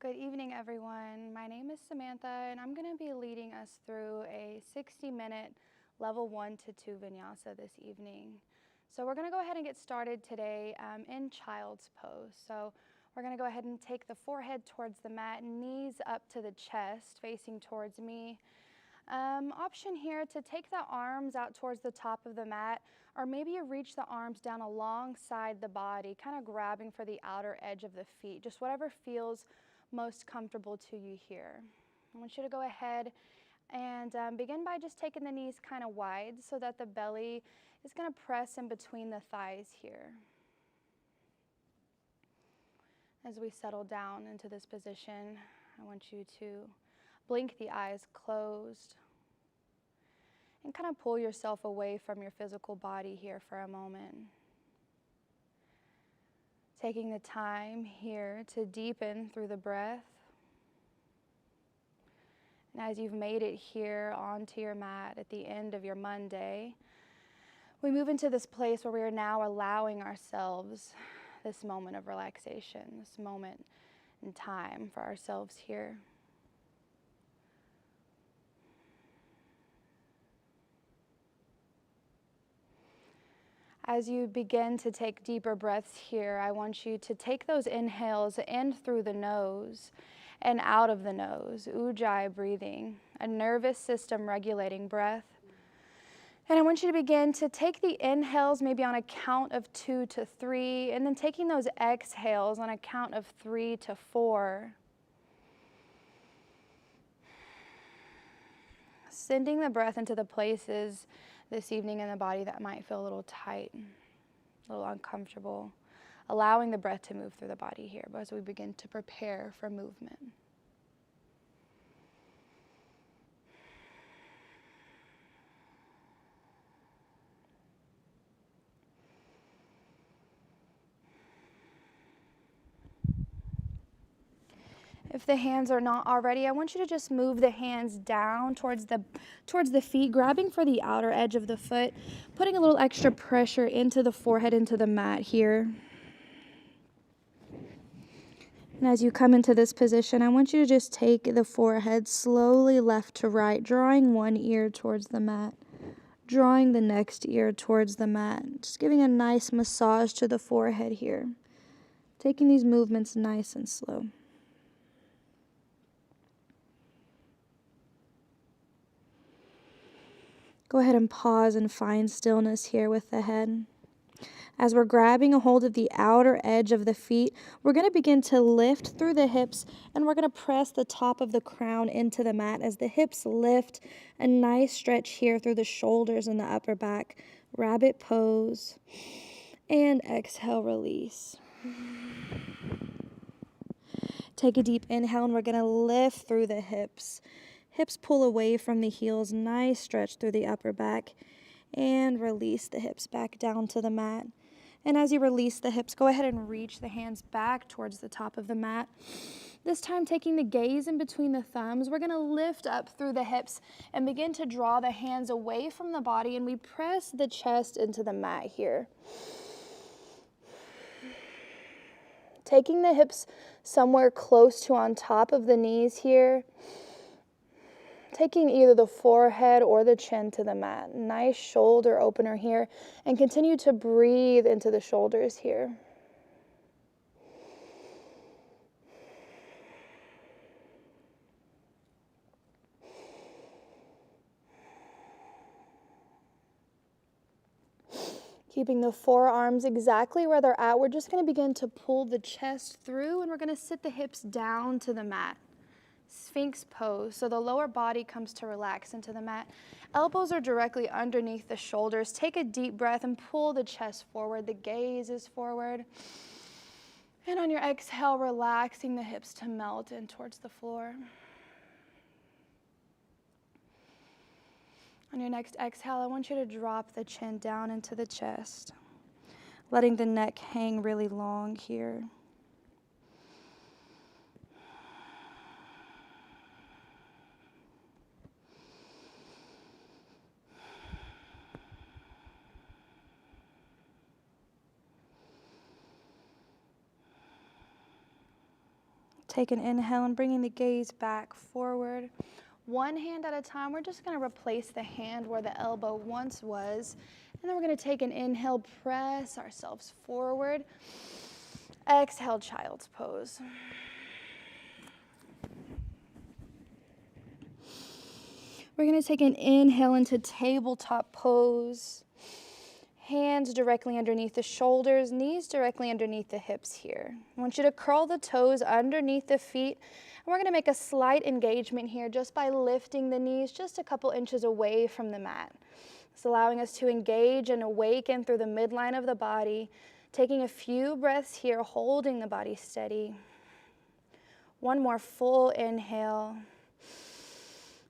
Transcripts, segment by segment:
Good evening, everyone. My name is Samantha, and I'm going to be leading us through a 60-minute level 1 to 2 vinyasa this evening. So we're going to go ahead and get started today in child's pose. So we're going to go ahead and take the forehead towards the mat, knees up to the chest, facing towards me. Option here to take the arms out towards the top of the mat, or maybe you reach the arms down alongside the body, kind of grabbing for the outer edge of the feet, just whatever feels most comfortable to you here. I want you to go ahead and begin by just taking the knees kind of wide so that the belly is going to press in between the thighs here. As we settle down into this position, I want you to blink the eyes closed and kind of pull yourself away from your physical body here for a moment. Taking the time here to deepen through the breath. And as you've made it here onto your mat at the end of your Monday, we move into this place where we are now allowing ourselves this moment of relaxation, this moment in time for ourselves here. As you begin to take deeper breaths here, I want you to take those inhales in through the nose and out of the nose, ujjayi breathing, a nervous system regulating breath. And I want you to begin to take the inhales maybe on a count of 2 to 3, and then taking those exhales on a count of 3 to 4. Sending the breath into the places this evening in the body that might feel a little tight, a little uncomfortable, allowing the breath to move through the body here as we begin to prepare for movement. If the hands are not already, I want you to just move the hands down towards the feet, grabbing for the outer edge of the foot, putting a little extra pressure into the forehead, into the mat here. And as you come into this position, I want you to just take the forehead slowly left to right, drawing one ear towards the mat, drawing the next ear towards the mat, just giving a nice massage to the forehead here, taking these movements nice and slow. Go ahead and pause and find stillness here with the head. As we're grabbing a hold of the outer edge of the feet, we're going to begin to lift through the hips, and we're going to press the top of the crown into the mat as the hips lift. A nice stretch here through the shoulders and the upper back. Rabbit pose. And exhale, release. Take a deep inhale, and we're going to lift through the hips. Hips pull away from the heels, nice stretch through the upper back, and release the hips back down to the mat. And as you release the hips, go ahead and reach the hands back towards the top of the mat. This time taking the gaze in between the thumbs, we're going to lift up through the hips and begin to draw the hands away from the body, and we press the chest into the mat here. Taking the hips somewhere close to on top of the knees here. Taking either the forehead or the chin to the mat. Nice shoulder opener here. And continue to breathe into the shoulders here. Keeping the forearms exactly where they're at, we're just going to begin to pull the chest through, and we're going to sit the hips down to the mat. Sphinx pose, so the lower body comes to relax into the mat. Elbows are directly underneath the shoulders. Take a deep breath and pull the chest forward. The gaze is forward. And on your exhale, relaxing the hips to melt in towards the floor. On your next exhale, I want you to drop the chin down into the chest, letting the neck hang really long here. Take an inhale and bringing the gaze back forward. One hand at a time, we're just going to replace the hand where the elbow once was. And then we're going to take an inhale, press ourselves forward. Exhale, child's pose. We're going to take an inhale into tabletop pose. Hands directly underneath the shoulders, knees directly underneath the hips here. I want you to curl the toes underneath the feet. And we're going to make a slight engagement here just by lifting the knees just a couple inches away from the mat. It's allowing us to engage and awaken through the midline of the body, taking a few breaths here, holding the body steady. One more full inhale.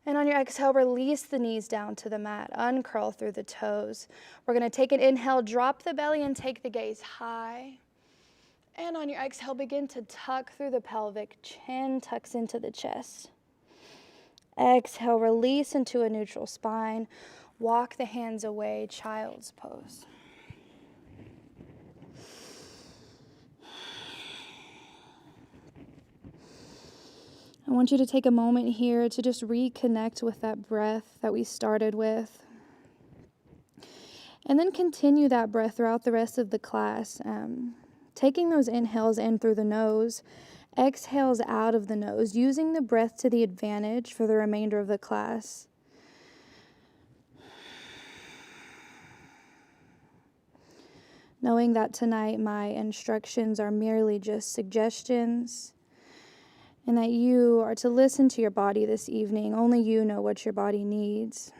And on your exhale, release the knees down to the mat. Uncurl through the toes. We're going to take an inhale, drop the belly, and take the gaze high. And on your exhale, begin to tuck through the pelvic. Chin tucks into the chest. Exhale, release into a neutral spine. Walk the hands away, child's pose. I want you to take a moment here to just reconnect with that breath that we started with. And then continue that breath throughout the rest of the class. Taking those inhales in through the nose, exhales out of the nose, using the breath to the advantage for the remainder of the class. Knowing that tonight my instructions are merely just suggestions, and that you are to listen to your body this evening. Only you know what your body needs.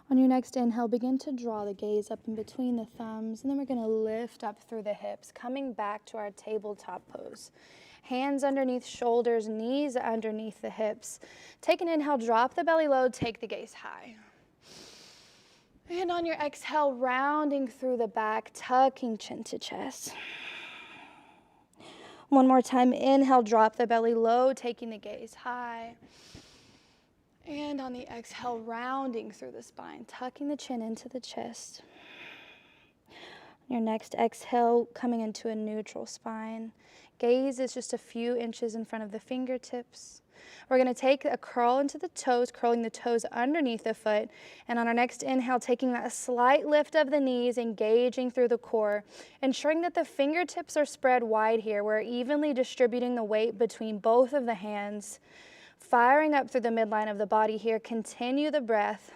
On your next inhale, begin to draw the gaze up in between the thumbs, and then we're going to lift up through the hips, coming back to our tabletop pose. Hands underneath shoulders, knees underneath the hips. Take an inhale, drop the belly low, take the gaze high. And on your exhale, rounding through the back, tucking chin to chest. One more time, inhale, drop the belly low, taking the gaze high. And on the exhale, rounding through the spine, tucking the chin into the chest. Your next exhale, coming into a neutral spine. Gaze is just a few inches in front of the fingertips. We're going to take a curl into the toes, curling the toes underneath the foot. And on our next inhale, taking that slight lift of the knees, engaging through the core, ensuring that the fingertips are spread wide here. We're evenly distributing the weight between both of the hands. Firing up through the midline of the body here. Continue the breath.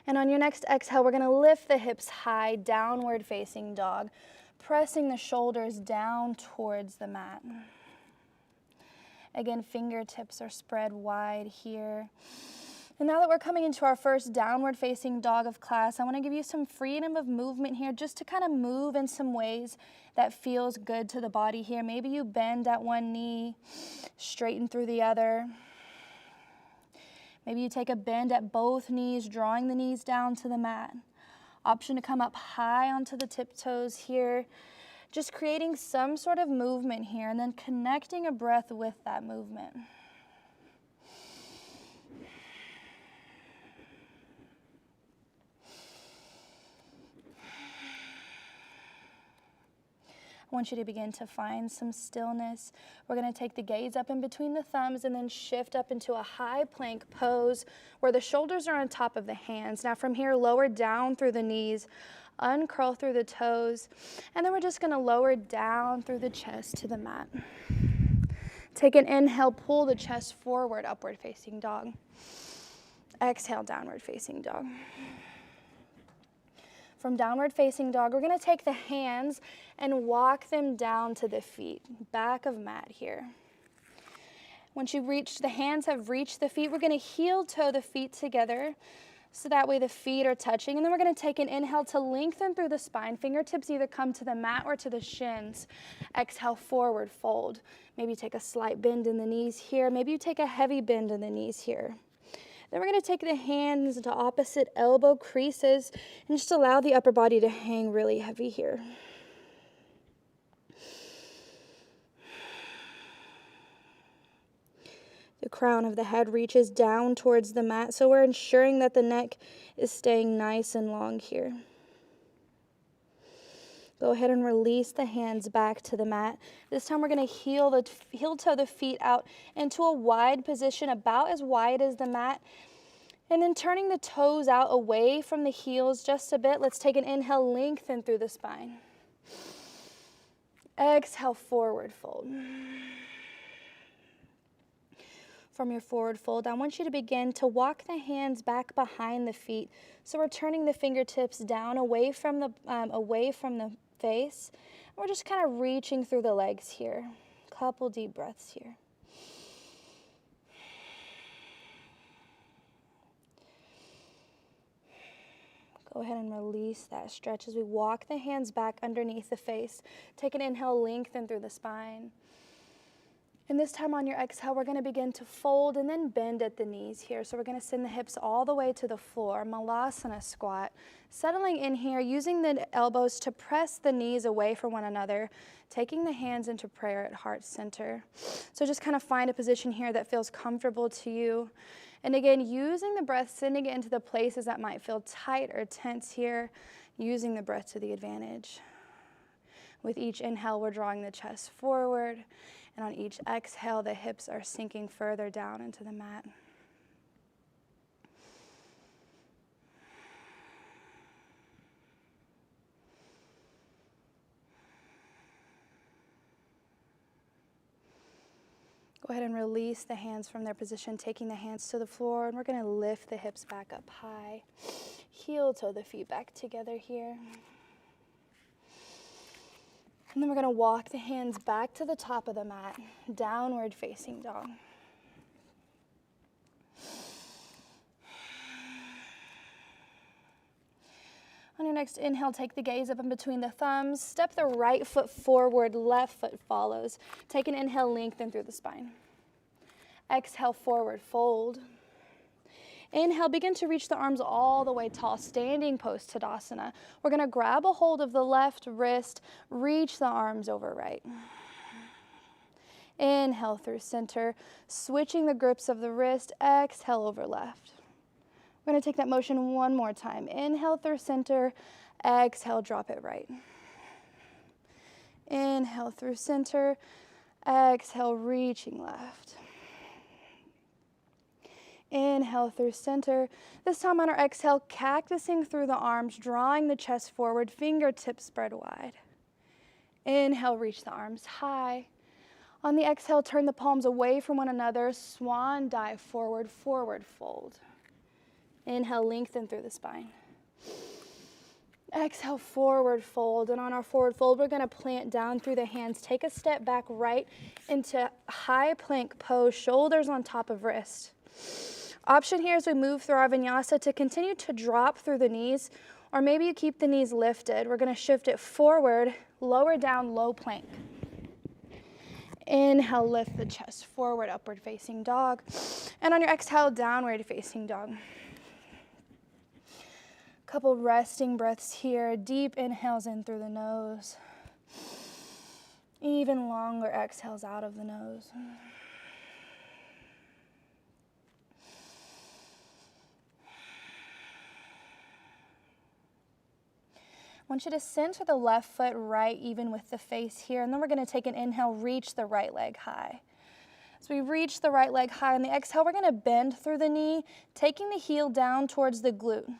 And on your next exhale, we're going to lift the hips high, downward facing dog, pressing the shoulders down towards the mat. Again, fingertips are spread wide here. And now that we're coming into our first downward facing dog of class, I want to give you some freedom of movement here, just to kind of move in some ways that feels good to the body here. Maybe you bend at one knee, straighten through the other. Maybe you take a bend at both knees, drawing the knees down to the mat. Option to come up high onto the tiptoes here. Just creating some sort of movement here and then connecting a breath with that movement. I want you to begin to find some stillness. We're going to take the gaze up in between the thumbs and then shift up into a high plank pose where the shoulders are on top of the hands. Now from here, lower down through the knees, uncurl through the toes, and then we're just going to lower down through the chest to the mat. Take an inhale, pull the chest forward, upward facing dog. Exhale, downward facing dog. From downward facing dog, we're going to take the hands and walk them down to the feet, back of mat here. Once the hands have reached the feet, we're going to heel toe the feet together so that way the feet are touching. And then we're going to take an inhale to lengthen through the spine. Fingertips either come to the mat or to the shins. Exhale, forward fold. Maybe take a slight bend in the knees here. Maybe you take a heavy bend in the knees here. Then we're going to take the hands into opposite elbow creases and just allow the upper body to hang really heavy here. The crown of the head reaches down towards the mat, so we're ensuring that the neck is staying nice and long here. Go ahead and release the hands back to the mat. This time we're going to heel toe the feet out into a wide position, about as wide as the mat. And then turning the toes out away from the heels just a bit. Let's take an inhale, lengthen through the spine. Exhale, forward fold. From your forward fold, I want you to begin to walk the hands back behind the feet. So we're turning the fingertips down away from the face. We're just kind of reaching through the legs here. Couple deep breaths here. Go ahead and release that stretch as we walk the hands back underneath the face. Take an inhale, lengthen through the spine. And this time on your exhale, we're going to begin to fold and then bend at the knees here. So we're going to send the hips all the way to the floor, Malasana squat. Settling in here, using the elbows to press the knees away from one another, taking the hands into prayer at heart center. So just kind of find a position here that feels comfortable to you. And again, using the breath, sending it into the places that might feel tight or tense here, using the breath to the advantage. With each inhale, we're drawing the chest forward. And on each exhale, the hips are sinking further down into the mat. Go ahead and release the hands from their position, taking the hands to the floor, and we're going to lift the hips back up high. Heel toe the feet back together here. And then we're going to walk the hands back to the top of the mat, downward facing dog. On your next inhale, take the gaze up in between the thumbs. Step the right foot forward, left foot follows. Take an inhale, lengthen through the spine. Exhale, forward fold. Inhale, begin to reach the arms all the way tall, standing post Tadasana. We're going to grab a hold of the left wrist, reach the arms over right. Inhale through center, switching the grips of the wrist, exhale over left. We're going to take that motion one more time. Inhale through center, exhale, drop it right. Inhale through center, exhale, reaching left. Inhale through center. This time on our exhale, cactusing through the arms, drawing the chest forward, fingertips spread wide. Inhale, reach the arms high. On the exhale, turn the palms away from one another, swan dive forward, forward fold. Inhale, lengthen through the spine. Exhale, forward fold. And on our forward fold, we're going to plant down through the hands. Take a step back right into high plank pose, shoulders on top of wrist. Option here as we move through our vinyasa to continue to drop through the knees, or maybe you keep the knees lifted. We're going to shift it forward, lower down, low plank. Inhale, lift the chest forward, upward facing dog. And on your exhale, downward facing dog. Couple resting breaths here. Deep inhales in through the nose. Even longer exhales out of the nose. I want you to center the left foot right even with the face here, and then we're going to take an inhale, reach the right leg high. As we reach the right leg high, on the exhale, we're going to bend through the knee, taking the heel down towards the glute.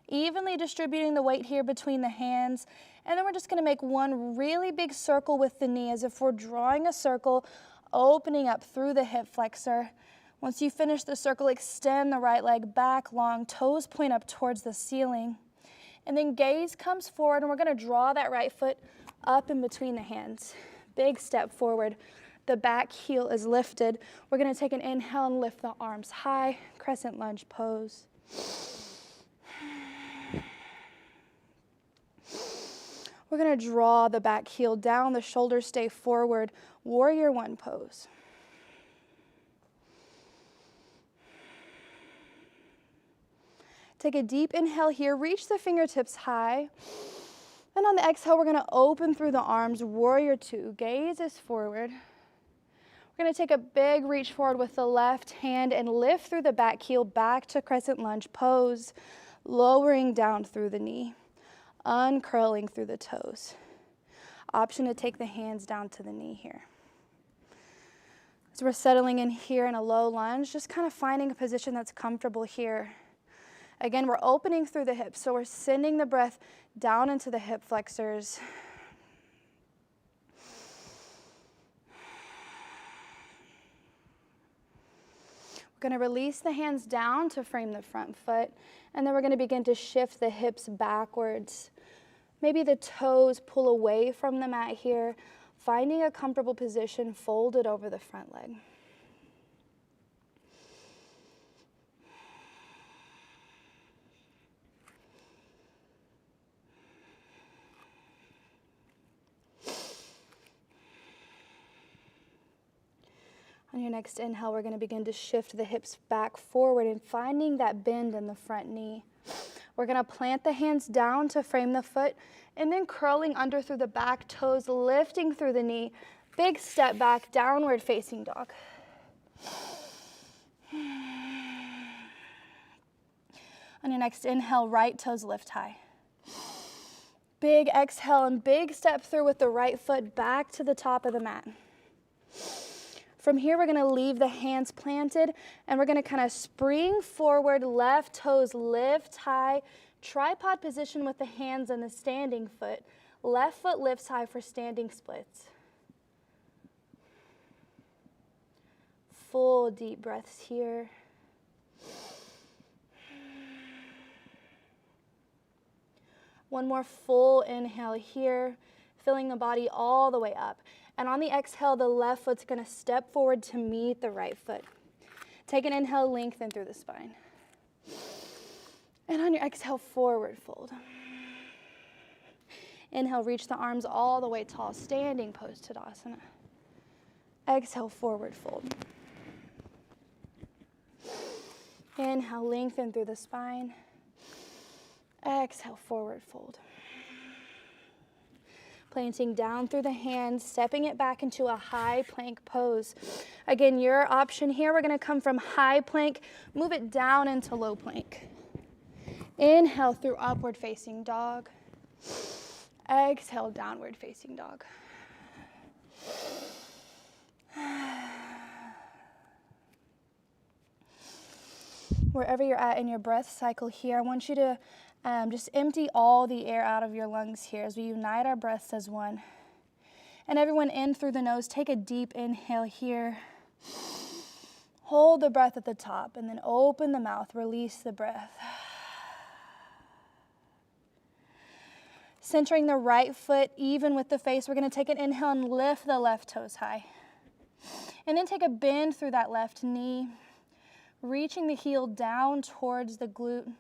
Evenly distributing the weight here between the hands, and then we're just going to make one really big circle with the knee as if we're drawing a circle, opening up through the hip flexor. Once you finish the circle, extend the right leg back long, toes point up towards the ceiling. And then gaze comes forward, and we're going to draw that right foot up in between the hands. Big step forward. The back heel is lifted. We're going to take an inhale and lift the arms high, crescent lunge pose. We're going to draw the back heel down, the shoulders stay forward, warrior one pose. Take a deep inhale here, reach the fingertips high. And on the exhale, we're going to open through the arms, warrior two. Gaze is forward. We're We're going to take a big reach forward with the left hand and lift through the back heel back to crescent lunge pose, lowering down through the knee, uncurling through the toes. Option to take the hands down to the knee here. So we're settling in here in a low lunge, just kind of finding a position that's comfortable here. Again, we're opening through the hips, so we're sending the breath down into the hip flexors. We're going to release the hands down to frame the front foot, and then we're going to begin to shift the hips backwards. Maybe the toes pull away from the mat here, finding a comfortable position folded over the front leg. On your next inhale, we're going to begin to shift the hips back forward and finding that bend in the front knee. We're going to plant the hands down to frame the foot and then curling under through the back toes, lifting through the knee. Big step back, downward facing dog. On your next inhale, right toes lift high. Big exhale and big step through with the right foot back to the top of the mat. From here, we're going to leave the hands planted, and we're going to kind of spring forward, left toes lift high, tripod position with the hands on the standing foot. Left foot lifts high for standing splits. Full deep breaths here. One more full inhale here, filling the body all the way up. And on the exhale, the left foot's going to step forward to meet the right foot. Take an inhale, lengthen through the spine. And on your exhale, forward fold. Inhale, reach the arms all the way tall, standing pose Tadasana. Exhale, forward fold. Inhale, lengthen through the spine. Exhale, forward fold. Planting down through the hands, stepping it back into a high plank pose. Again, your option here, we're going to come from high plank, move it down into low plank. Inhale through upward facing dog. Exhale, downward facing dog. Wherever you're at in your breath cycle here, I want you to just empty all the air out of your lungs here as we unite our breaths as one. And everyone in through the nose, take a deep inhale here. Hold the breath at the top and then open the mouth, release the breath. Centering the right foot even with the face, we're going to take an inhale and lift the left toes high. And then take a bend through that left knee, reaching the heel down towards the glute.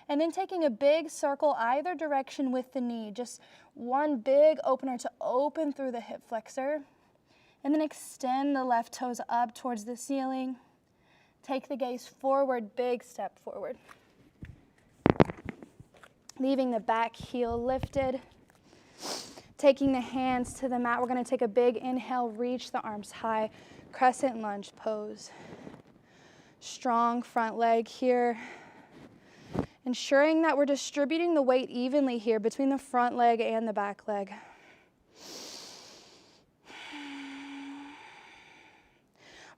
And then taking a big circle either direction with the knee, just one big opener to open through the hip flexor. And then extend the left toes up towards the ceiling. Take the gaze forward, big step forward. Leaving the back heel lifted. Taking the hands to the mat, we're going to take a big inhale, reach the arms high, crescent lunge pose. Strong front leg here. Ensuring that we're distributing the weight evenly here between the front leg and the back leg.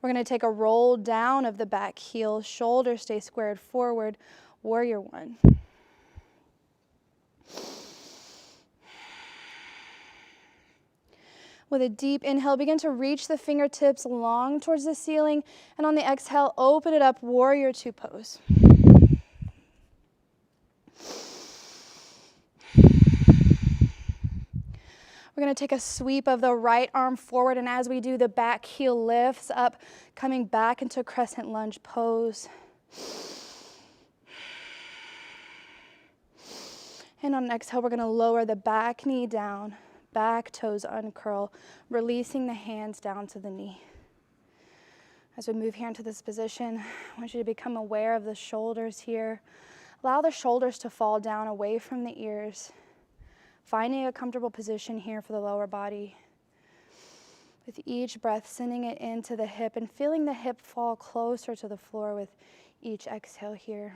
We're going to take a roll down of the back heel, shoulders stay squared forward, warrior one. With a deep inhale, begin to reach the fingertips long towards the ceiling, and on the exhale, open it up, warrior two pose. We're going to take a sweep of the right arm forward, and as we do, the back heel lifts up, coming back into crescent lunge pose. And on an exhale, we're going to lower the back knee down, back toes uncurl, releasing the hands down to the knee. As we move here into this position, I want you to become aware of the shoulders here. Allow the shoulders to fall down away from the ears. Finding a comfortable position here for the lower body. With each breath, sending it into the hip and feeling the hip fall closer to the floor with each exhale here.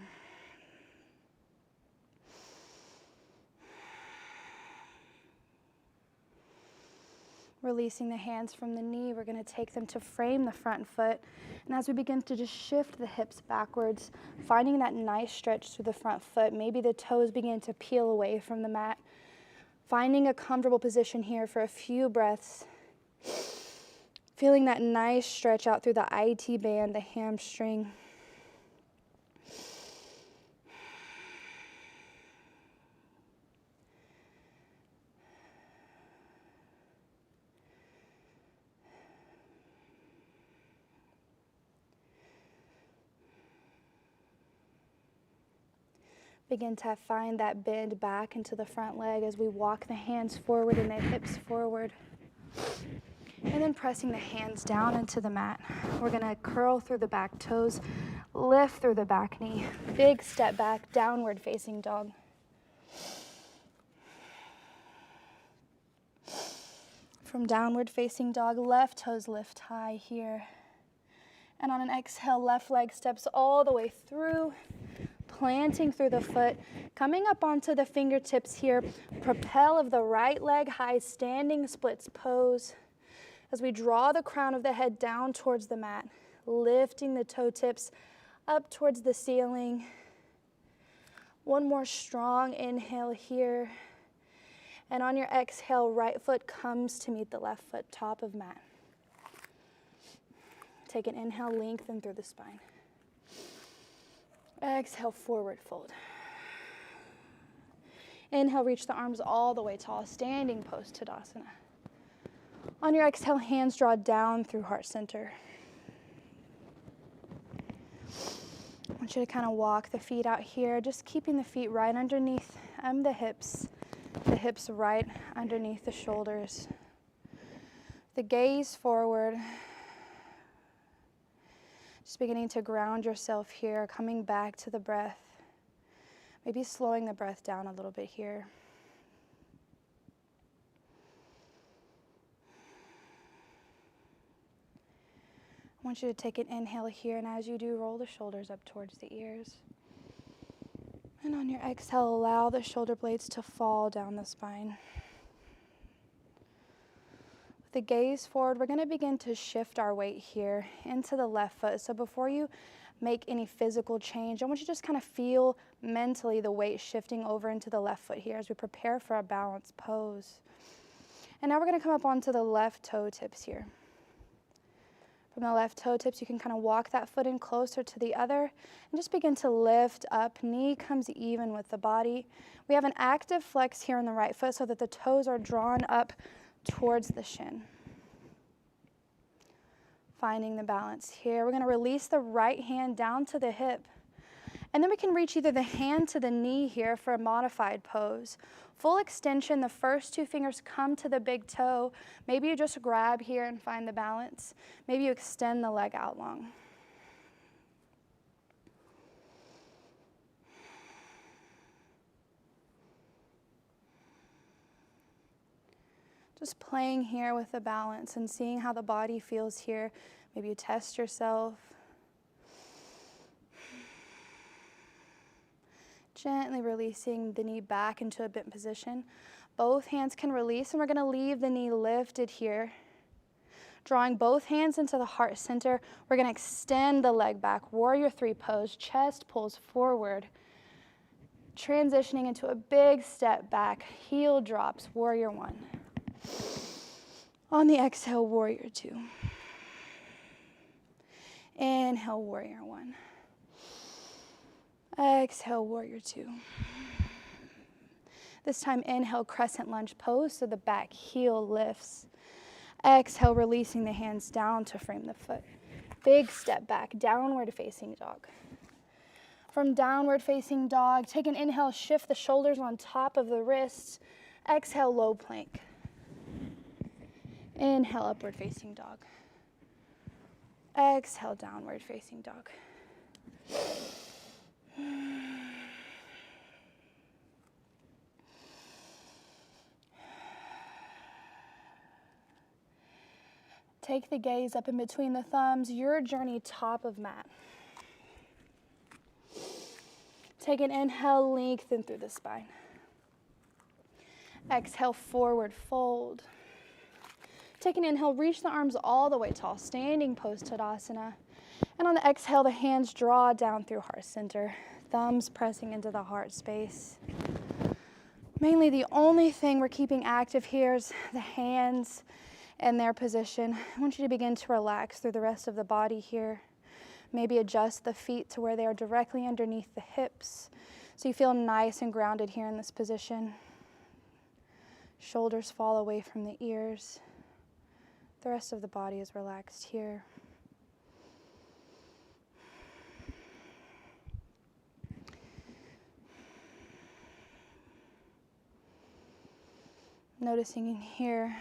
Releasing the hands from the knee, we're going to take them to frame the front foot. And as we begin to just shift the hips backwards, finding that nice stretch through the front foot, maybe the toes begin to peel away from the mat. Finding a comfortable position here for a few breaths. Feeling that nice stretch out through the IT band, the hamstring. Begin to find that bend back into the front leg as we walk the hands forward and the hips forward. And then pressing the hands down into the mat. We're going to curl through the back toes, lift through the back knee. Big step back, downward facing dog. From downward facing dog, left toes lift high here. And on an exhale, left leg steps all the way through, planting through the foot, coming up onto the fingertips here. Propel of the right leg high, standing splits pose. As we draw the crown of the head down towards the mat, lifting the toe tips up towards the ceiling. One more strong inhale here. And on your exhale, right foot comes to meet the left foot, top of mat. Take an inhale, lengthen through the spine. Exhale, forward fold. Inhale, reach the arms all the way tall, standing post Tadasana. On your exhale, hands draw down through heart center. I want you to kind of walk the feet out here, just keeping the feet right underneath the hips right underneath the shoulders. The gaze forward. Just beginning to ground yourself here, coming back to the breath. Maybe slowing the breath down a little bit here. I want you to take an inhale here, and as you do, roll the shoulders up towards the ears. And on your exhale, allow the shoulder blades to fall down the spine. With the gaze forward, we're going to begin to shift our weight here into the left foot. So before you make any physical change, I want you to just kind of feel mentally the weight shifting over into the left foot here as we prepare for a balanced pose. And now we're going to come up onto the left toe tips here. From the left toe tips, you can kind of walk that foot in closer to the other and just begin to lift up. Knee comes even with the body. We have an active flex here in the right foot so that the toes are drawn up towards the shin. Finding the balance here. We're going to release the right hand down to the hip. And then we can reach either the hand to the knee here for a modified pose. Full extension, the first two fingers come to the big toe. Maybe you just grab here and find the balance. Maybe you extend the leg out long. Just playing here with the balance and seeing how the body feels here. Maybe you test yourself. Gently releasing the knee back into a bent position. Both hands can release, and we're going to leave the knee lifted here. Drawing both hands into the heart center, we're going to extend the leg back. Warrior three pose, chest pulls forward. Transitioning into a big step back, heel drops, warrior one. On the exhale, warrior two. Inhale, warrior one. Exhale, warrior two. This time, inhale, crescent lunge pose, so the back heel lifts. Exhale, releasing the hands down to frame the foot. Big step back, downward facing dog. From downward facing dog, take an inhale, shift the shoulders on top of the wrists. Exhale, low plank. Inhale, upward facing dog. Exhale, downward facing dog. Take the gaze up in between the thumbs, your journey top of mat. Take an inhale, lengthen through the spine. Exhale, forward fold. Take an inhale, reach the arms all the way tall, standing pose Tadasana. And on the exhale, the hands draw down through heart center, thumbs pressing into the heart space. Mainly the only thing we're keeping active here is the hands and their position. I want you to begin to relax through the rest of the body here. Maybe adjust the feet to where they are directly underneath the hips, so you feel nice and grounded here in this position. Shoulders fall away from the ears. The rest of the body is relaxed here. Noticing in here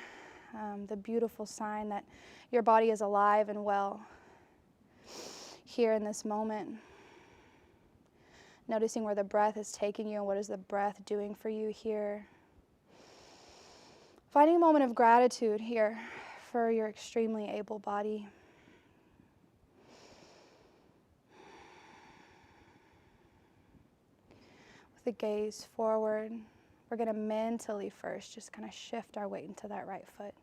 the beautiful sign that your body is alive and well here in this moment. Noticing where the breath is taking you and what is the breath doing for you here. Finding a moment of gratitude here for your extremely able body. With the gaze forward, we're going to mentally first just kind of shift our weight into that right foot.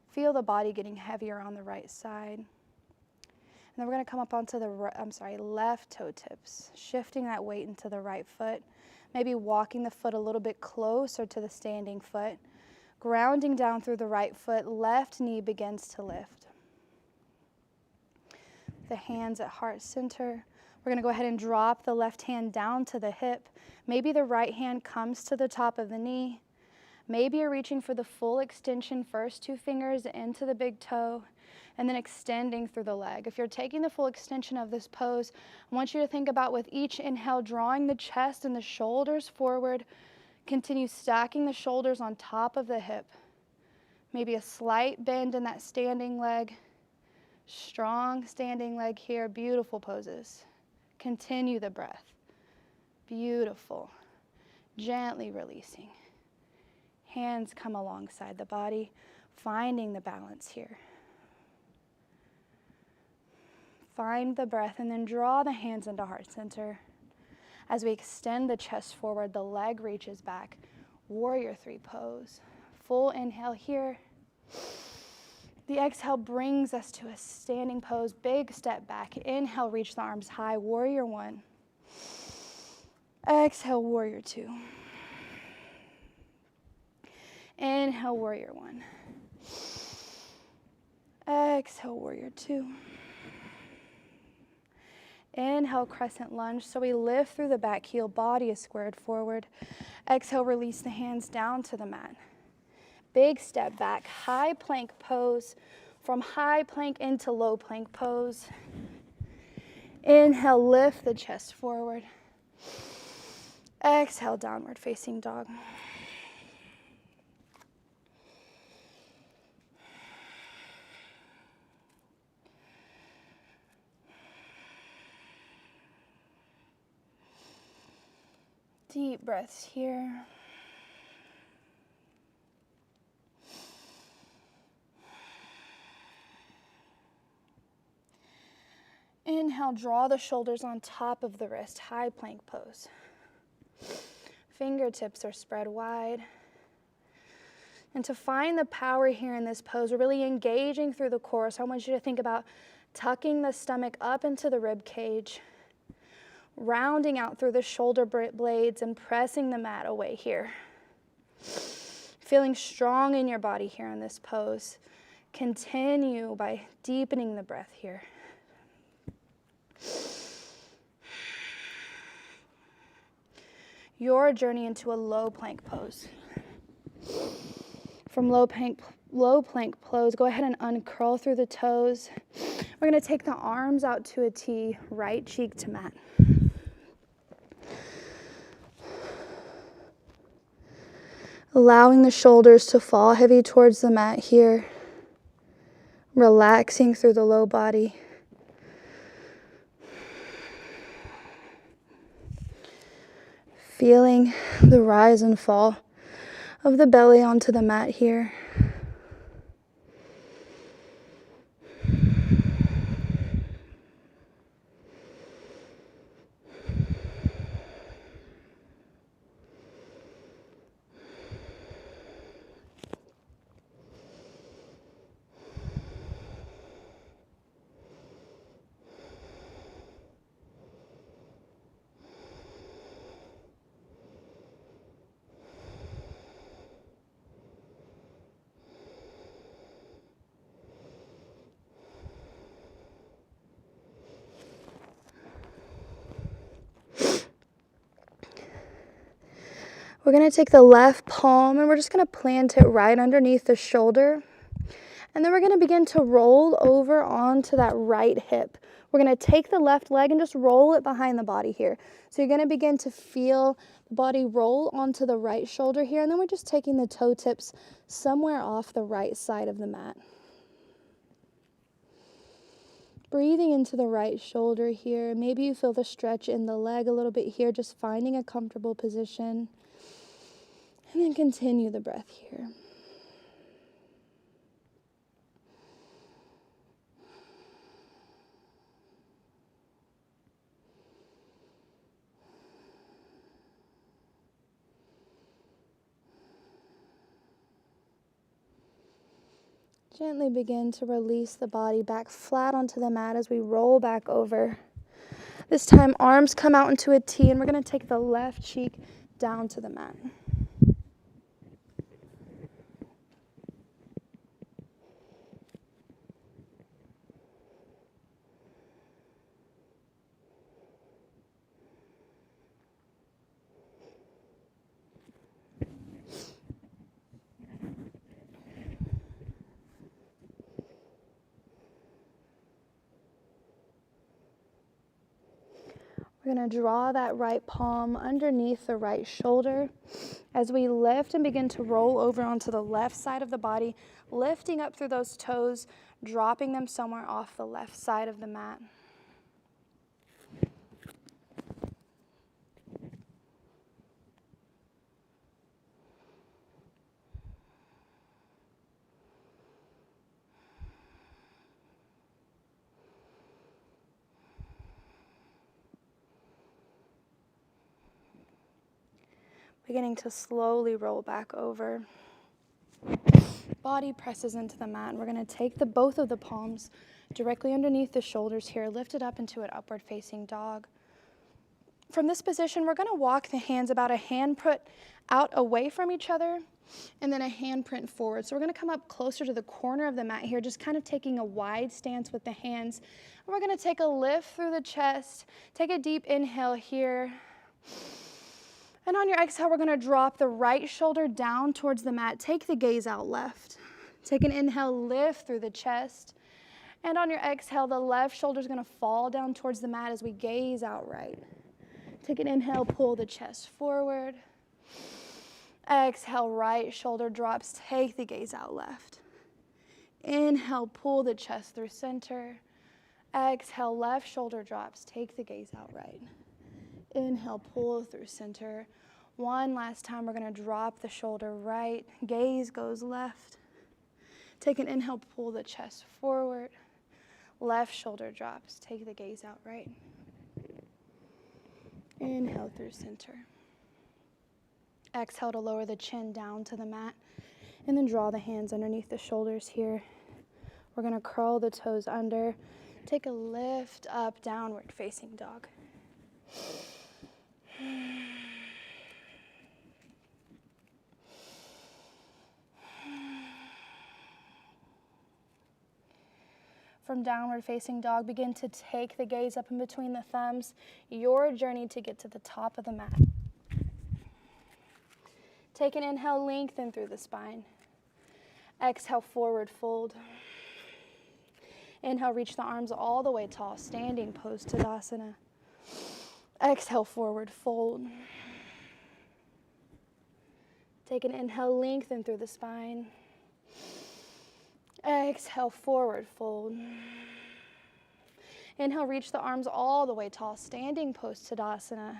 Feel the body getting heavier on the right side. And then we're going to come up onto the left toe tips, shifting that weight into the right foot, maybe walking the foot a little bit closer to the standing foot, grounding down through the right foot, left knee begins to lift. The hands at heart center. We're going to go ahead and drop the left hand down to the hip. Maybe the right hand comes to the top of the knee. Maybe you're reaching for the full extension, first two fingers into the big toe, and then extending through the leg. If you're taking the full extension of this pose, I want you to think about with each inhale, drawing the chest and the shoulders forward. Continue stacking the shoulders on top of the hip. Maybe a slight bend in that standing leg. Strong standing leg here, beautiful poses. Continue the breath. Beautiful. Gently releasing. Hands come alongside the body, finding the balance here. Find the breath and then draw the hands into heart center. As we extend the chest forward, the leg reaches back. Warrior three pose. Full inhale here. The exhale brings us to a standing pose. Big step back. Inhale, reach the arms high. Warrior one. Exhale, warrior two. Inhale, warrior one. Exhale, warrior two. Inhale, crescent lunge. So we lift through the back heel, body is squared forward. Exhale, release the hands down to the mat. Big step back, high plank pose. From high plank into low plank pose. Inhale, lift the chest forward. Exhale, downward facing dog. Deep breaths here. Inhale, draw the shoulders on top of the wrist, high plank pose. Fingertips are spread wide. And to find the power here in this pose, we're really engaging through the core. So I want you to think about tucking the stomach up into the rib cage, rounding out through the shoulder blades and pressing the mat away here. Feeling strong in your body here in this pose. Continue by deepening the breath here. Your journey into a low plank pose. From low plank pose, go ahead and uncurl through the toes. We're going to take the arms out to a T, right cheek to mat. Allowing the shoulders to fall heavy towards the mat here. Relaxing through the low body. Feeling the rise and fall of the belly onto the mat here. We're going to take the left palm and we're just going to plant it right underneath the shoulder. And then we're going to begin to roll over onto that right hip. We're going to take the left leg and just roll it behind the body here. So you're going to begin to feel the body roll onto the right shoulder here. And then we're just taking the toe tips somewhere off the right side of the mat. Breathing into the right shoulder here. Maybe you feel the stretch in the leg a little bit here, just finding a comfortable position. And then continue the breath here. Gently begin to release the body back flat onto the mat as we roll back over. This time, arms come out into a T, and we're going to take the left cheek down to the mat. We're going to draw that right palm underneath the right shoulder as we lift and begin to roll over onto the left side of the body, lifting up through those toes, dropping them somewhere off the left side of the mat. Beginning to slowly roll back over. Body presses into the mat. And we're going to take both of the palms directly underneath the shoulders here, lift it up into an upward facing dog. From this position, we're going to walk the hands about a handprint out away from each other and then a handprint forward. So we're going to come up closer to the corner of the mat here, just kind of taking a wide stance with the hands. And we're going to take a lift through the chest, take a deep inhale here. And on your exhale, we're going to drop the right shoulder down towards the mat. Take the gaze out left. Take an inhale, lift through the chest. And on your exhale, the left shoulder is going to fall down towards the mat as we gaze out right. Take an inhale, pull the chest forward. Exhale, right shoulder drops. Take the gaze out left. Inhale, pull the chest through center. Exhale, left shoulder drops. Take the gaze out right. Inhale, pull through center. One last time, we're going to drop the shoulder right. Gaze goes left. Take an inhale, pull the chest forward. Left shoulder drops. Take the gaze out right. Inhale through center. Exhale to lower the chin down to the mat. And then draw the hands underneath the shoulders here. We're going to curl the toes under. Take a lift up, downward facing dog. From downward facing dog, begin to take the gaze up in between the thumbs, your journey to get to the top of the mat. Take an inhale, lengthen through the spine. Exhale, forward fold. Inhale, reach the arms all the way tall, standing pose Tadasana. Exhale, forward fold. Take an inhale, lengthen through the spine. Exhale, forward fold. Inhale, reach the arms all the way tall, standing pose Tadasana.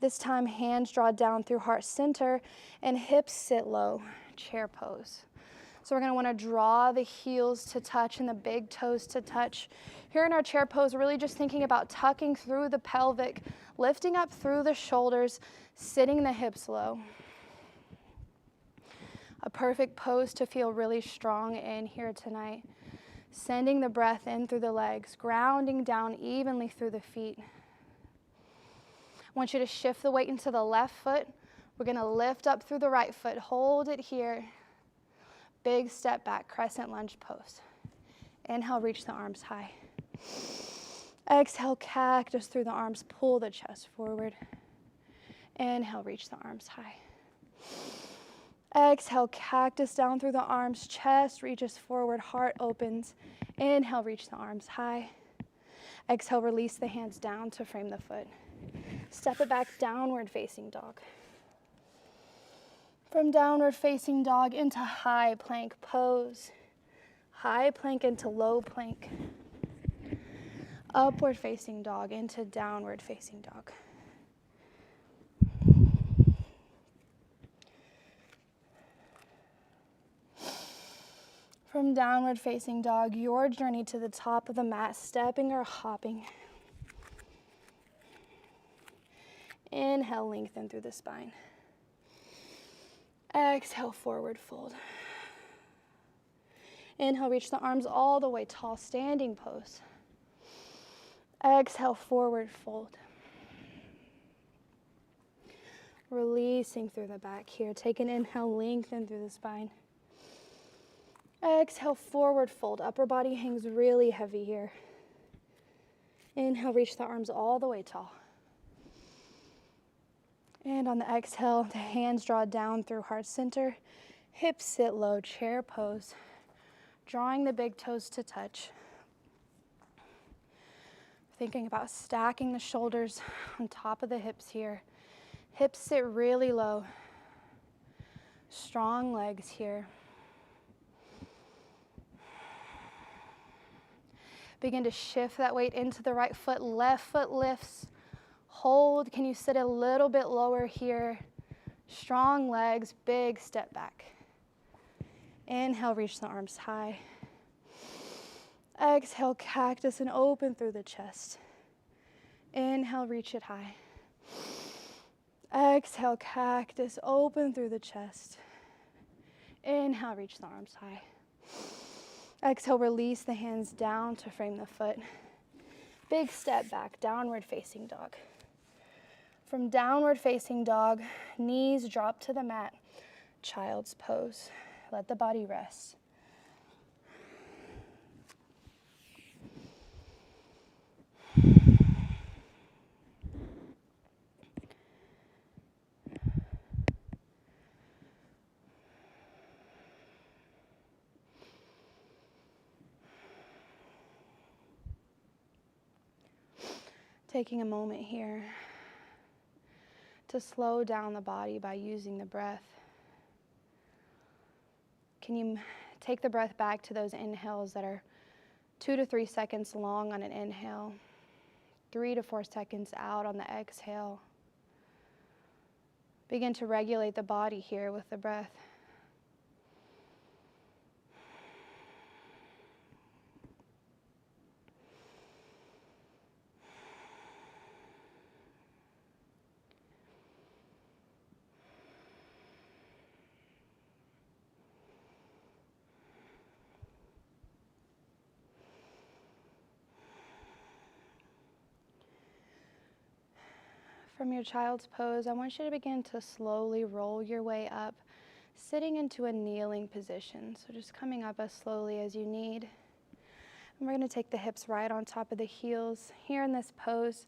This time, hands draw down through heart center and hips sit low, chair pose. So we're going to want to draw the heels to touch and the big toes to touch. Here in our chair pose, we're really just thinking about tucking through the pelvic, lifting up through the shoulders, sitting the hips low. A perfect pose to feel really strong in here tonight. Sending the breath in through the legs, grounding down evenly through the feet. I want you to shift the weight into the left foot. We're going to lift up through the right foot. Hold it here. Big step back, crescent lunge pose. Inhale, reach the arms high. Exhale, cactus through the arms. Pull the chest forward. Inhale, reach the arms high. Exhale, cactus down through the arms, chest reaches forward, heart opens. Inhale, reach the arms high. Exhale, release the hands down to frame the foot. Step it back, downward facing dog. From downward facing dog into high plank pose. High plank into low plank. Upward facing dog into downward facing dog. From downward facing dog, your journey to the top of the mat, stepping or hopping. Inhale, lengthen through the spine. Exhale, forward fold. Inhale, reach the arms all the way tall, standing pose. Exhale, forward fold. Releasing through the back here. Take an inhale, lengthen through the spine. Exhale, forward fold. Upper body hangs really heavy here. Inhale, reach the arms all the way tall. And on the exhale, the hands draw down through heart center. Hips sit low, chair pose. Drawing the big toes to touch. Thinking about stacking the shoulders on top of the hips here. Hips sit really low. Strong legs here. Begin to shift that weight into the right foot. Left foot lifts. Hold. Can you sit a little bit lower here? Strong legs, big step back. Inhale, reach the arms high. Exhale, cactus and open through the chest. Inhale, reach it high. Exhale, cactus, open through the chest. Inhale, reach the arms high. Exhale, release the hands down to frame the foot. Big step back, downward facing dog. From downward facing dog, knees drop to the mat, child's pose. Let the body rest. Taking a moment here to slow down the body by using the breath. Can you take the breath back to those inhales that are 2 to 3 seconds long on an inhale, 3 to 4 seconds out on the exhale. Begin to regulate the body here with the breath. From your child's pose, I want you to begin to slowly roll your way up, sitting into a kneeling position. So just coming up as slowly as you need. And we're going to take the hips right on top of the heels. Here in this pose,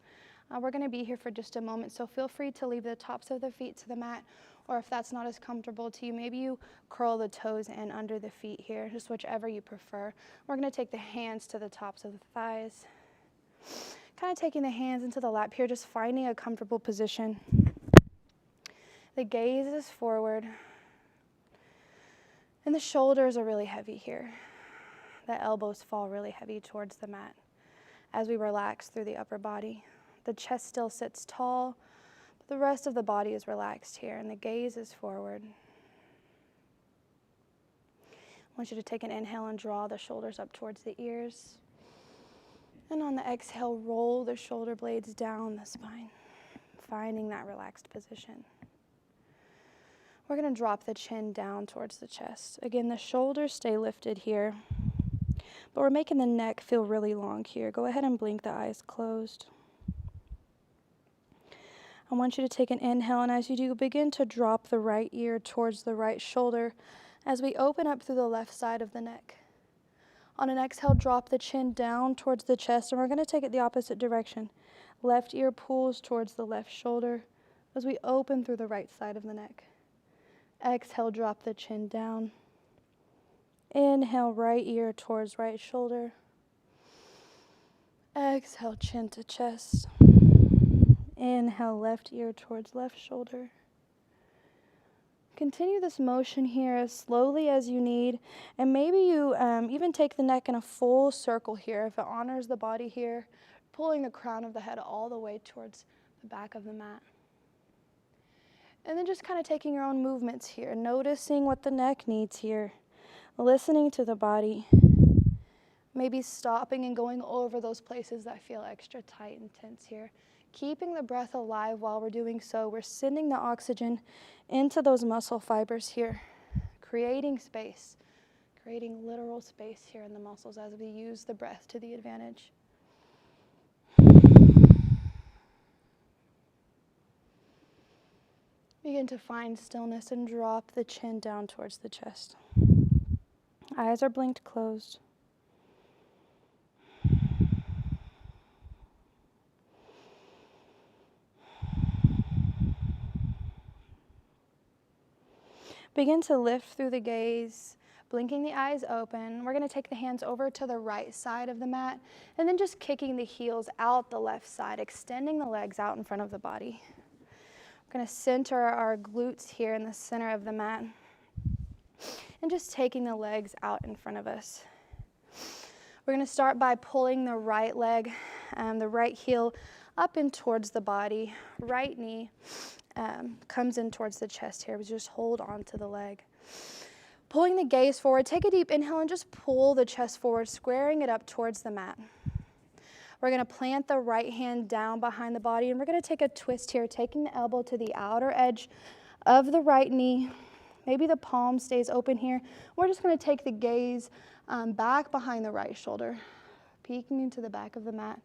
we're going to be here for just a moment, so feel free to leave the tops of the feet to the mat, or if that's not as comfortable to you, maybe you curl the toes in under the feet here, just whichever you prefer. We're going to take the hands to the tops of the thighs. Kind of taking the hands into the lap here, just finding a comfortable position. The gaze is forward. And the shoulders are really heavy here. The elbows fall really heavy towards the mat as we relax through the upper body. The chest still sits tall, but the rest of the body is relaxed here, and the gaze is forward. I want you to take an inhale and draw the shoulders up towards the ears. And on the exhale, roll the shoulder blades down the spine, finding that relaxed position. We're going to drop the chin down towards the chest. Again, the shoulders stay lifted here, but we're making the neck feel really long here. Go ahead and blink the eyes closed. I want you to take an inhale, and as you do, begin to drop the right ear towards the right shoulder as we open up through the left side of the neck. On an exhale, drop the chin down towards the chest, and we're going to take it the opposite direction. Left ear pulls towards the left shoulder as we open through the right side of the neck. Exhale, drop the chin down. Inhale, right ear towards right shoulder. Exhale, chin to chest. Inhale, left ear towards left shoulder. Continue this motion here as slowly as you need, and maybe you even take the neck in a full circle here if it honors the body here, pulling the crown of the head all the way towards the back of the mat. And then just kind of taking your own movements here, noticing what the neck needs here, listening to the body, maybe stopping and going over those places that feel extra tight and tense here. Keeping the breath alive while we're doing so, we're sending the oxygen into those muscle fibers here, creating space, creating literal space here in the muscles as we use the breath to the advantage. Begin to find stillness and drop the chin down towards the chest. Eyes are blinked closed. Begin to lift through the gaze, blinking the eyes open. We're going to take the hands over to the right side of the mat, and then just kicking the heels out the left side, extending the legs out in front of the body. We're going to center our glutes here in the center of the mat, and just taking the legs out in front of us. We're going to start by pulling the right leg, the right heel up and towards the body. Right knee comes in towards the chest here. We just hold on to the leg. Pulling the gaze forward, take a deep inhale and just pull the chest forward, squaring it up towards the mat. We're going to plant the right hand down behind the body, and we're going to take a twist here, taking the elbow to the outer edge of the right knee. Maybe the palm stays open here. We're just going to take the gaze back behind the right shoulder, peeking into the back of the mat.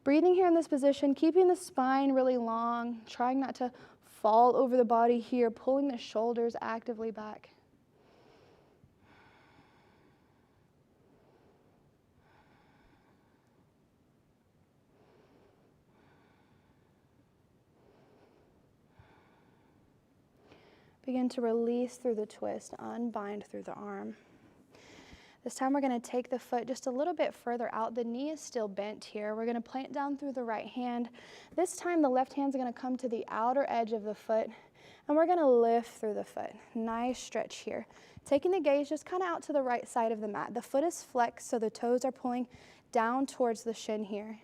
Breathing here in this position, keeping the spine really long, trying not to fall over the body here, pulling the shoulders actively back. Begin to release through the twist, unbind through the arm. This time we're going to take the foot just a little bit further out. The knee is still bent here. We're going to plant down through the right hand. This time the left hand's going to come to the outer edge of the foot, and we're going to lift through the foot. Nice stretch here. Taking the gaze just kind of out to the right side of the mat. The foot is flexed, so the toes are pulling down towards the shin here.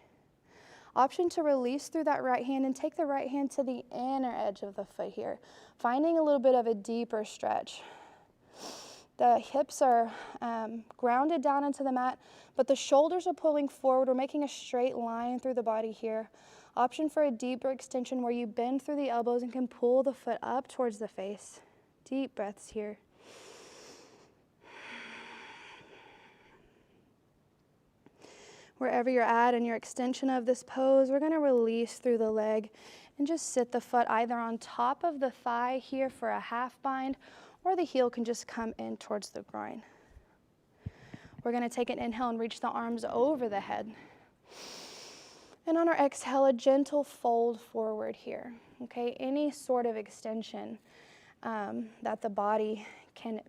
Option to release through that right hand and take the right hand to the inner edge of the foot here, finding a little bit of a deeper stretch. The hips are grounded down into the mat, but the shoulders are pulling forward. We're making a straight line through the body here. Option for a deeper extension where you bend through the elbows and can pull the foot up towards the face. Deep breaths here. Wherever you're at in your extension of this pose, we're going to release through the leg and just sit the foot either on top of the thigh here for a half bind, or the heel can just come in towards the groin. We're going to take an inhale and reach the arms over the head. And on our exhale, a gentle fold forward here. Okay, any sort of extension that the body can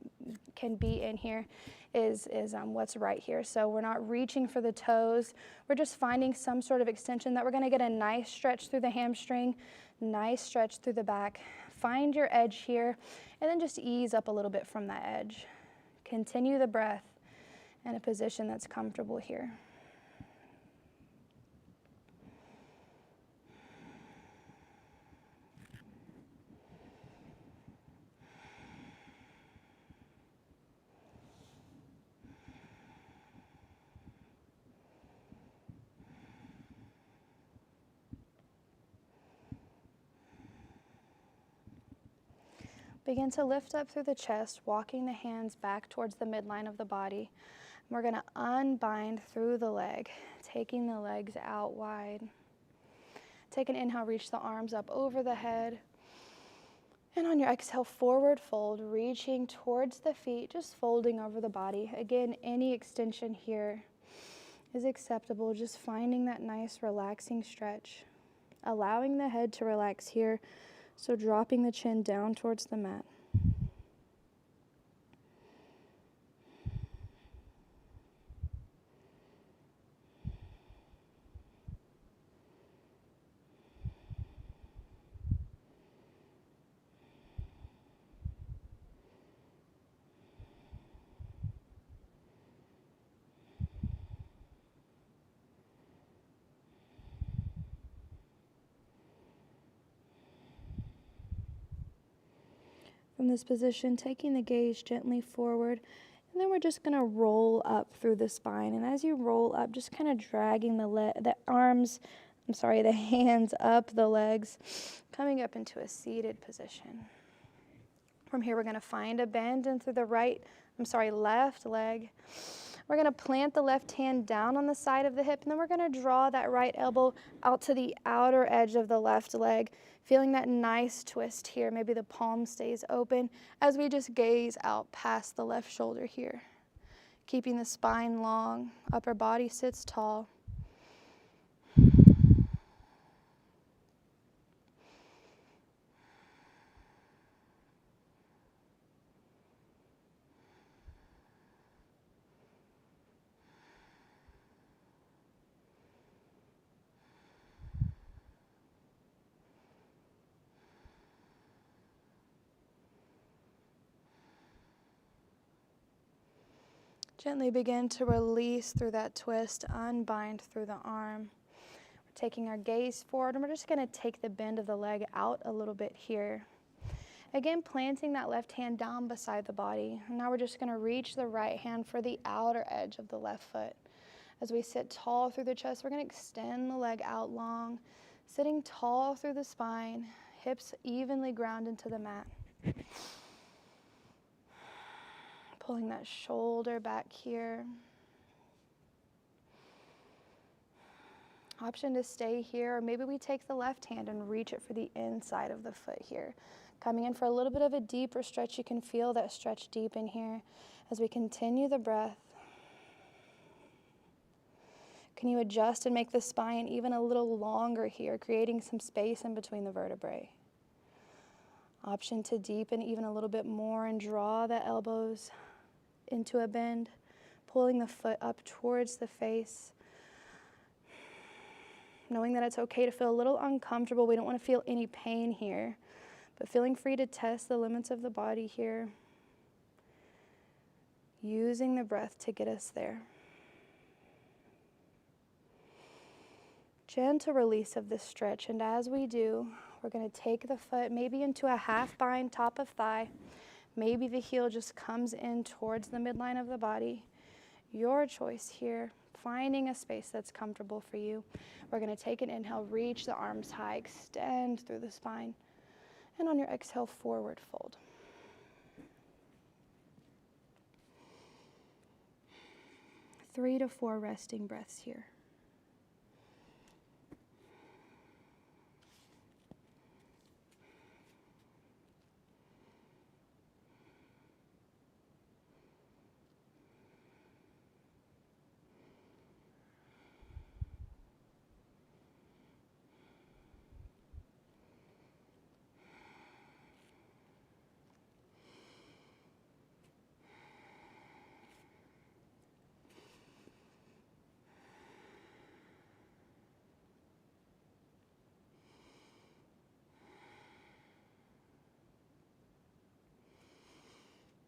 be in here is what's right here. So we're not reaching for the toes. We're just finding some sort of extension that we're going to get a nice stretch through the hamstring, nice stretch through the back. Find your edge here, and then just ease up a little bit from that edge. Continue the breath in a position that's comfortable here. Begin to lift up through the chest, walking the hands back towards the midline of the body. We're going to unbind through the leg, taking the legs out wide. Take an inhale, reach the arms up over the head. And on your exhale, forward fold, reaching towards the feet, just folding over the body. Again, any extension here is acceptable, just finding that nice relaxing stretch. Allowing the head to relax here, so dropping the chin down towards the mat. From this position, taking the gaze gently forward, and then we're just going to roll up through the spine. And as you roll up, just kind of dragging the hands up the legs, coming up into a seated position. From here, we're going to find a bend into the left leg. We're going to plant the left hand down on the side of the hip, and then we're going to draw that right elbow out to the outer edge of the left leg, feeling that nice twist here. Maybe the palm stays open as we just gaze out past the left shoulder here. Keeping the spine long, upper body sits tall. Gently begin to release through that twist, unbind through the arm. We're taking our gaze forward, and we're just going to take the bend of the leg out a little bit here. Again, planting that left hand down beside the body. And now we're just going to reach the right hand for the outer edge of the left foot. As we sit tall through the chest, we're going to extend the leg out long, sitting tall through the spine, hips evenly ground into the mat. Pulling that shoulder back here. Option to stay here, or maybe we take the left hand and reach it for the inside of the foot here. Coming in for a little bit of a deeper stretch. You can feel that stretch deep in here as we continue the breath. Can you adjust and make the spine even a little longer here, creating some space in between the vertebrae? Option to deepen even a little bit more and draw the elbows into a bend, pulling the foot up towards the face. Knowing that it's okay to feel a little uncomfortable. We don't want to feel any pain here, but feeling free to test the limits of the body here. Using the breath to get us there. Gentle release of this stretch, and as we do, we're going to take the foot maybe into a half bind, top of thigh. Maybe the heel just comes in towards the midline of the body. Your choice here, finding a space that's comfortable for you. We're going to take an inhale, reach the arms high, extend through the spine. And on your exhale, forward fold. Three to four resting breaths here.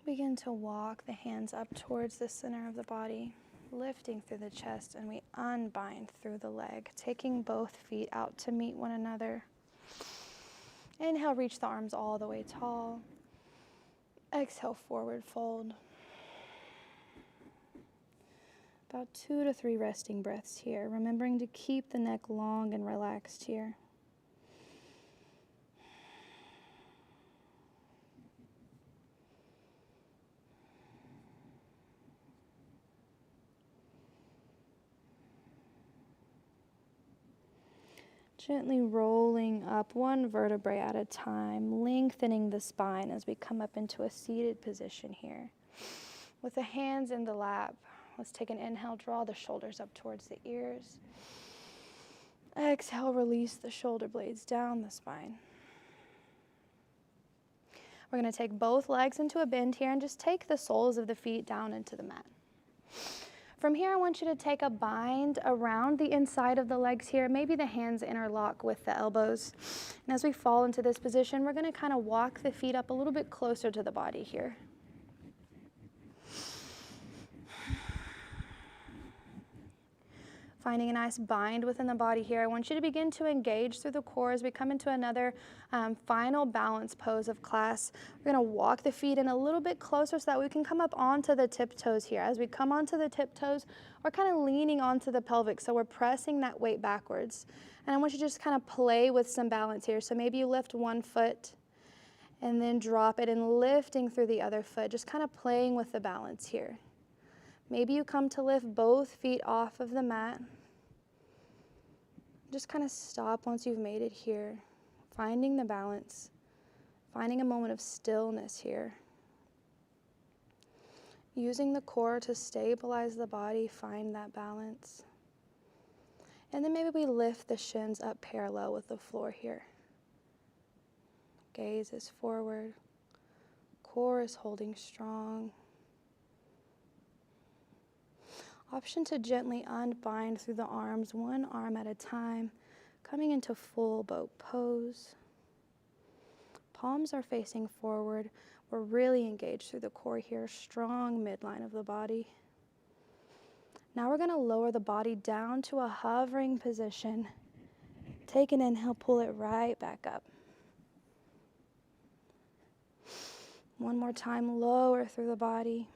Begin to walk the hands up towards the center of the body, lifting through the chest, and we unbind through the leg, taking both feet out to meet one another. Inhale, reach the arms all the way tall. Exhale, forward fold. About 2 to 3 resting breaths here, remembering to keep the neck long and relaxed here. Gently rolling up one vertebrae at a time, lengthening the spine as we come up into a seated position here. With the hands in the lap, let's take an inhale, draw the shoulders up towards the ears. Exhale, release the shoulder blades down the spine. We're going to take both legs into a bend here and just take the soles of the feet down into the mat. From here, I want you to take a bind around the inside of the legs here. Maybe the hands interlock with the elbows. And as we fall into this position, we're going to kind of walk the feet up a little bit closer to the body here. Finding a nice bind within the body here. I want you to begin to engage through the core as we come into another final balance pose of class. We're going to walk the feet in a little bit closer so that we can come up onto the tiptoes here. As we come onto the tiptoes, we're kind of leaning onto the pelvic, so we're pressing that weight backwards. And I want you to just kind of play with some balance here. So maybe you lift one foot and then drop it and lifting through the other foot, just kind of playing with the balance here. Maybe you come to lift both feet off of the mat. Just kind of stop once you've made it here, finding the balance, finding a moment of stillness here. Using the core to stabilize the body, find that balance. And then maybe we lift the shins up parallel with the floor here. Gaze is forward, core is holding strong. Option to gently unbind through the arms, one arm at a time, coming into full boat pose. Palms are facing forward. We're really engaged through the core here, strong midline of the body. Now we're going to lower the body down to a hovering position. Take an inhale, pull it right back up. One more time, lower through the body.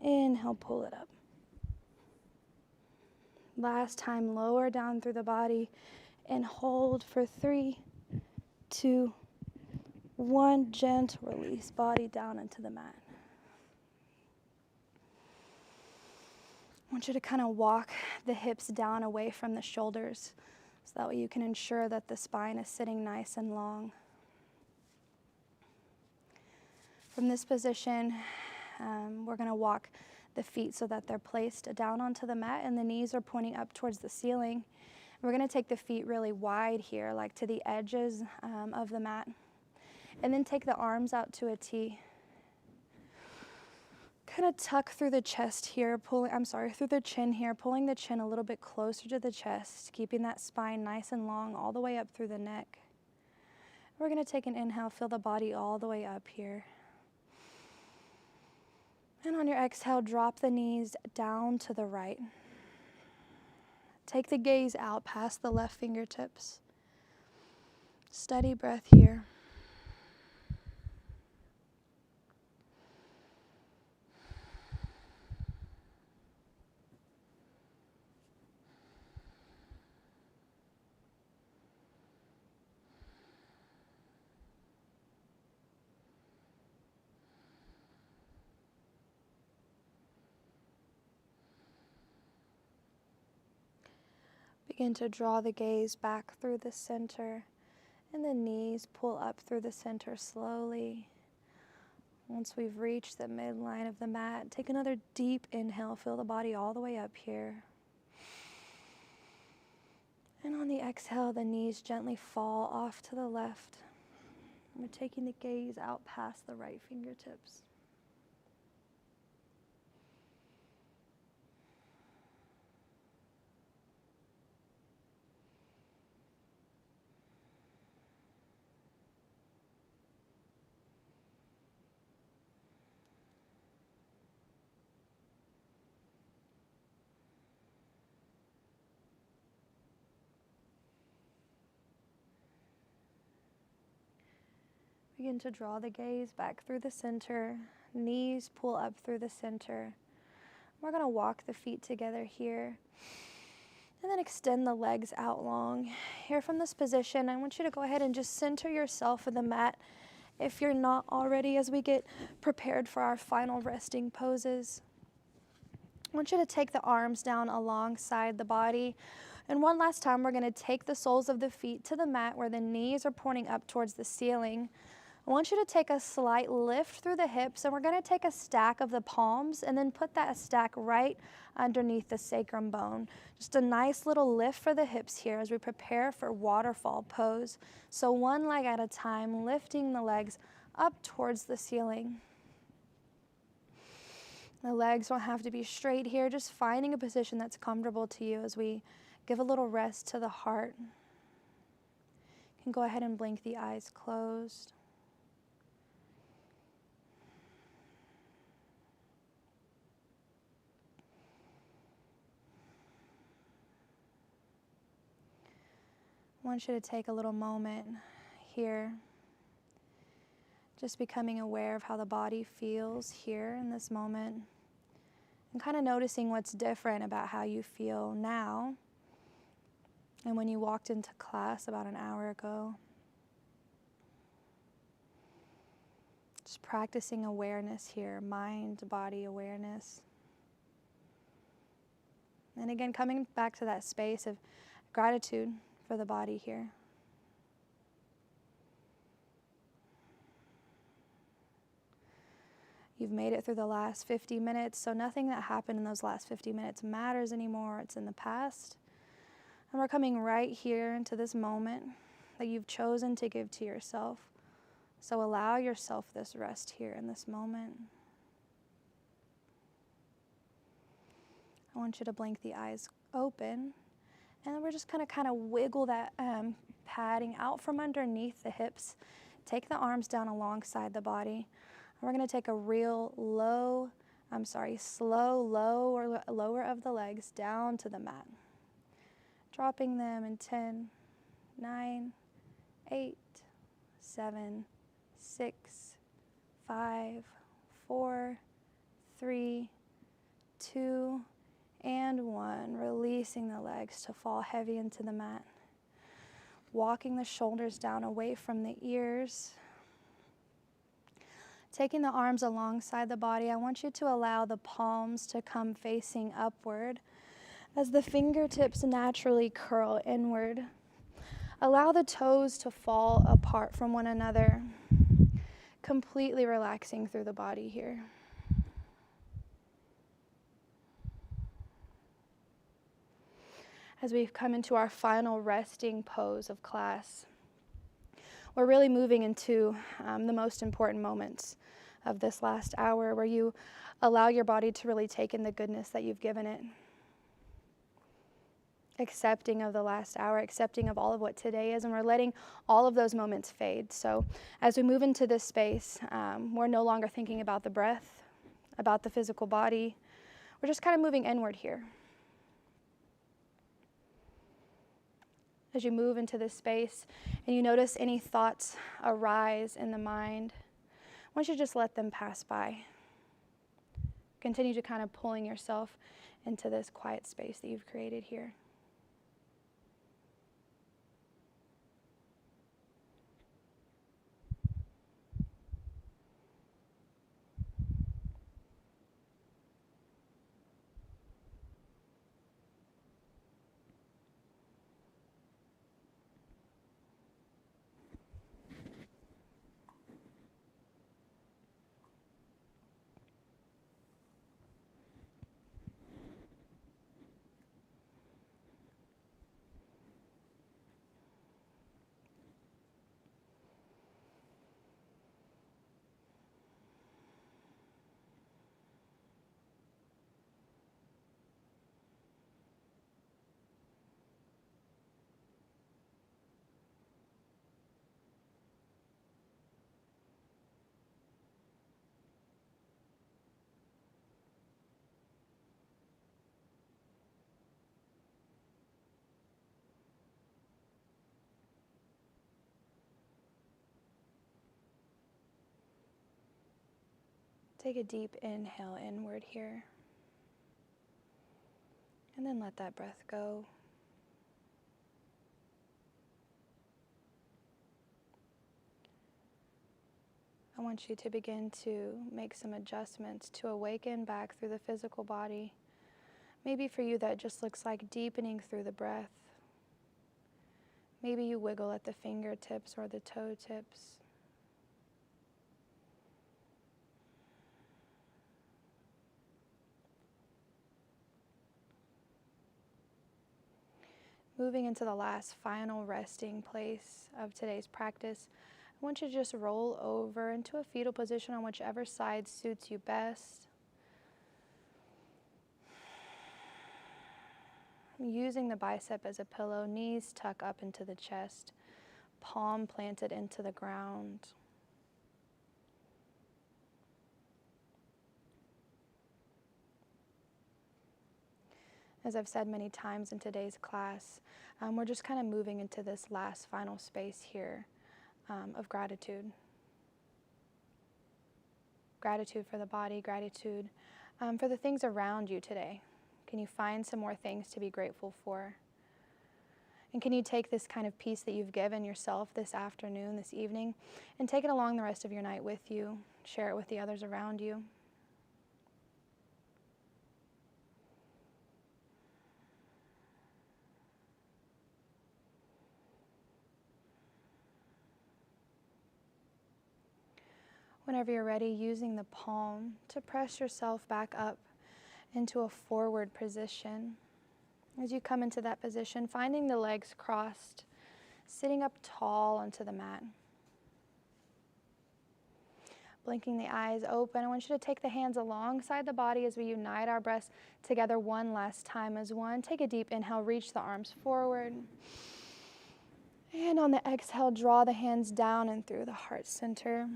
Inhale, pull it up. Last time, lower down through the body and hold for 3, 2, 1. Gentle release, body down into the mat. I want you to kind of walk the hips down away from the shoulders so that way you can ensure that the spine is sitting nice and long. From this position, we're going to walk the feet so that they're placed down onto the mat and the knees are pointing up towards the ceiling. We're going to take the feet really wide here, like to the edges of the mat. And then take the arms out to a T. Kind of tuck through the chest here, through the chin here, pulling the chin a little bit closer to the chest, keeping that spine nice and long all the way up through the neck. We're going to take an inhale, feel the body all the way up here. And on your exhale, drop the knees down to the right. Take the gaze out past the left fingertips. Steady breath here. Begin to draw the gaze back through the center and the knees pull up through the center slowly. Once we've reached the midline of the mat, take another deep inhale, feel the body all the way up here. And on the exhale, the knees gently fall off to the left. We're taking the gaze out past the right fingertips. Begin to draw the gaze back through the center. Knees pull up through the center. We're going to walk the feet together here. And then extend the legs out long. Here from this position, I want you to go ahead and just center yourself in the mat if you're not already as we get prepared for our final resting poses. I want you to take the arms down alongside the body. And one last time, we're going to take the soles of the feet to the mat where the knees are pointing up towards the ceiling. I want you to take a slight lift through the hips, and we're going to take a stack of the palms and then put that stack right underneath the sacrum bone. Just a nice little lift for the hips here as we prepare for waterfall pose. So one leg at a time, lifting the legs up towards the ceiling. The legs don't have to be straight here, just finding a position that's comfortable to you as we give a little rest to the heart. You can go ahead and blink the eyes closed. I want you to take a little moment here, just becoming aware of how the body feels here in this moment, and kind of noticing what's different about how you feel now and when you walked into class about an hour ago. Just practicing awareness here, mind-body awareness. And again, coming back to that space of gratitude for the body here. You've made it through the last 50 minutes, so nothing that happened in those last 50 minutes matters anymore. It's in the past. And we're coming right here into this moment that you've chosen to give to yourself. So allow yourself this rest here in this moment. I want you to blink the eyes open, and then we're just going to kind of wiggle that padding out from underneath the hips. Take the arms down alongside the body. We're going to take a real slow lower of the legs down to the mat. Dropping them in 10, 9, 8, 7, 6, 5, 4, 3, 2, and 1. Releasing the legs to fall heavy into the mat. Walking the shoulders down away from the ears. Taking the arms alongside the body, I want you to allow the palms to come facing upward as the fingertips naturally curl inward. Allow the toes to fall apart from one another, completely relaxing through the body here. As we've come into our final resting pose of class, we're really moving into the most important moments of this last hour, where you allow your body to really take in the goodness that you've given it. Accepting of the last hour, accepting of all of what today is, and we're letting all of those moments fade. So as we move into this space, we're no longer thinking about the breath, about the physical body. We're just kind of moving inward here. As you move into this space and you notice any thoughts arise in the mind, I want you to just let them pass by. Continue to kind of pulling yourself into this quiet space that you've created here. Take a deep inhale inward here, and then let that breath go. I want you to begin to make some adjustments to awaken back through the physical body. Maybe for you that just looks like deepening through the breath. Maybe you wiggle at the fingertips or the toe tips. Moving into the last final resting place of today's practice, I want you to just roll over into a fetal position on whichever side suits you best. Using the bicep as a pillow, knees tuck up into the chest, palm planted into the ground. As I've said many times in today's class, we're just kind of moving into this last final space here of gratitude. Gratitude for the body, gratitude for the things around you today. Can you find some more things to be grateful for? And can you take this kind of peace that you've given yourself this afternoon, this evening, and take it along the rest of your night with you, share it with the others around you? Whenever you're ready, using the palm to press yourself back up into a forward position. As you come into that position, finding the legs crossed, sitting up tall onto the mat. Blinking the eyes open, I want you to take the hands alongside the body as we unite our breaths together one last time as one. Take a deep inhale, reach the arms forward. And on the exhale, draw the hands down and through the heart center.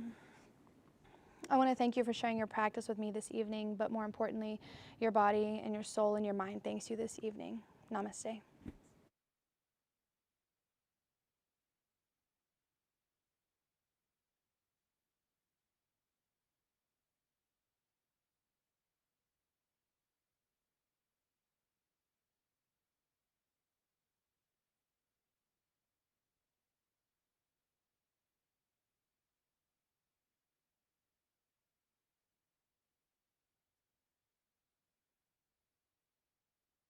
I want to thank you for sharing your practice with me this evening, but more importantly, your body and your soul and your mind thanks you this evening. Namaste.